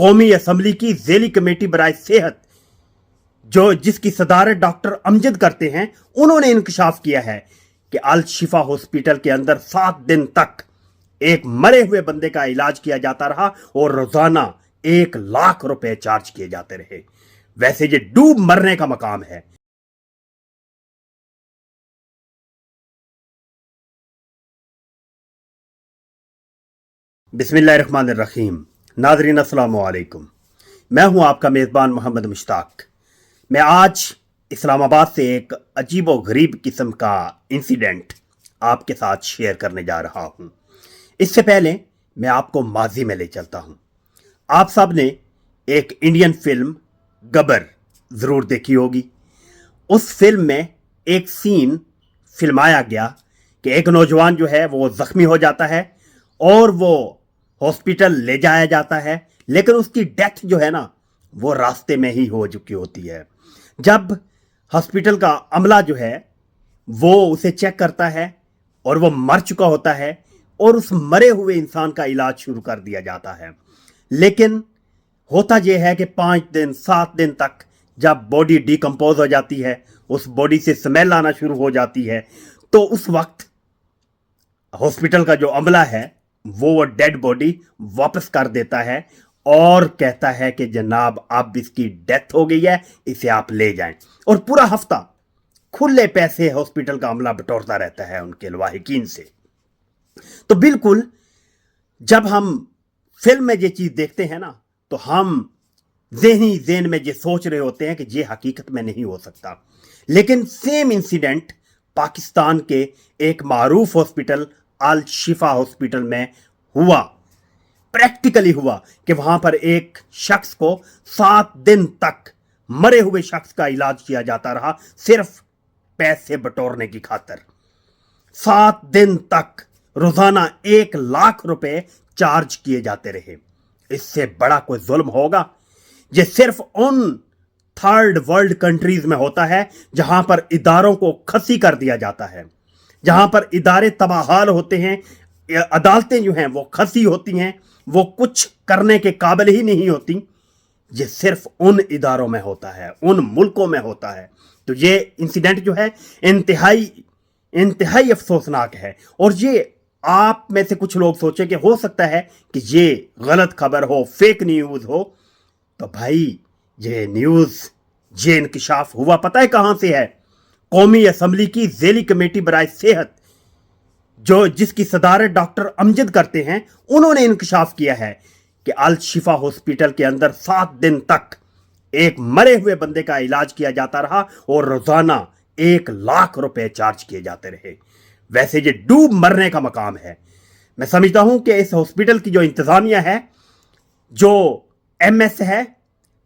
कौमी असम्बली की ज़ेली कमेटी बराए सेहत जिसकी सदारत डॉक्टर अमजद करते हैं, उन्होंने इंकशाफ किया है कि अल शिफा हॉस्पिटल के अंदर 7 दिन तक एक मरे हुए बंदे का इलाज किया जाता रहा और रोजाना 1 लाख रुपए चार्ज किए जाते रहे। वैसे ये डूब मरने का मकाम है। बिस्मिल्लाहिर्रहमानिर्रहीम। नाज़रीन अस्सलामु अलैकुम। मैं हूं आपका मेज़बान मोहम्मद मुश्ताक। मैं आज इस्लामाबाद से एक अजीबो गरीब किस्म का इंसिडेंट आपके साथ शेयर करने जा रहा हूं। इससे पहले मैं आपको माजी में ले चलता हूं। आप सब ने एक इंडियन फिल्म गब्बर ज़रूर देखी होगी। उस फिल्म में एक सीन फिल्माया गया कि एक नौजवान जो है वो ज़ख्मी हो जाता है और वो हॉस्पिटल ले जाया जाता है, लेकिन उसकी डेथ जो है ना वो रास्ते में ही हो चुकी होती है। जब हॉस्पिटल का अमला जो है वो उसे चेक करता है और वो मर चुका होता है और उस मरे हुए इंसान का इलाज शुरू कर दिया जाता है। लेकिन होता यह है कि 5 दिन 7 दिन तक जब बॉडी डिकम्पोज हो जाती है, उस बॉडी से स्मेल आना शुरू हो जाती है, तो उस वक्त हॉस्पिटल का जो अमला है वो डेड बॉडी वापस कर देता है और कहता है कि जनाब अब इसकी डेथ हो गई है, इसे आप ले जाएं। और पूरा हफ्ता खुले पैसे हॉस्पिटल का अमला बटोरता रहता है उनके लवाहिकीन से। तो बिल्कुल जब हम फिल्म में ये चीज देखते हैं ना, तो हम ज़हन में ये सोच रहे होते हैं कि ये हकीकत में नहीं हो सकता। लेकिन सेम इंसिडेंट पाकिस्तान के एक मारूफ हॉस्पिटल अल शिफा हॉस्पिटल में हुआ, प्रैक्टिकली हुआ कि वहां पर एक शख्स को 7 दिन तक मरे हुए शख्स का इलाज किया जाता रहा, सिर्फ पैसे बटोरने की खातिर। 7 दिन तक रोजाना 1 लाख रुपए चार्ज किए जाते रहे। इससे बड़ा कोई जुल्म होगा? यह सिर्फ उन थर्ड वर्ल्ड कंट्रीज में होता है जहां पर इदारों को खसी कर दिया जाता है, जहां पर इदारे तबाहाल होते हैं, अदालतें जो हैं वो खसी होती हैं, वो कुछ करने के काबिल ही नहीं होती। ये सिर्फ उन इदारों में होता है, उन मुल्कों में होता है। तो ये इंसिडेंट जो है इंतहाई अफसोसनाक है। और ये आप में से कुछ लोग सोचें कि हो सकता है कि ये गलत खबर हो, फेक न्यूज़ हो। तो भाई ये न्यूज़, ये इंकशाफ हुआ पता है कहां से है? कौमी असम्बली की ज़ेली कमेटी बराए सेहत जिसकी सदारत डॉक्टर अमजद करते हैं, उन्होंने इंकशाफ किया है कि अल शिफा हॉस्पिटल के अंदर 7 दिन तक एक मरे हुए बंदे का इलाज किया जाता रहा और रोजाना 1 लाख रुपए चार्ज किए जाते रहे। वैसे ये डूब मरने का मकाम है। मैं समझता हूं कि इस हॉस्पिटल की जो इंतजामिया है, जो एमएस है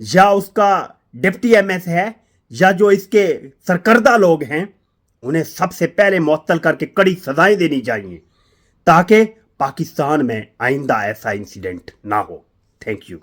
या उसका डिप्टी एमएस है या जो इसके सरकर्दा लोग हैं, उन्हें सबसे पहले मुअत्तल करके कड़ी सजाएं देनी चाहिए ताकि पाकिस्तान में आइंदा ऐसा इंसिडेंट ना हो। Thank you.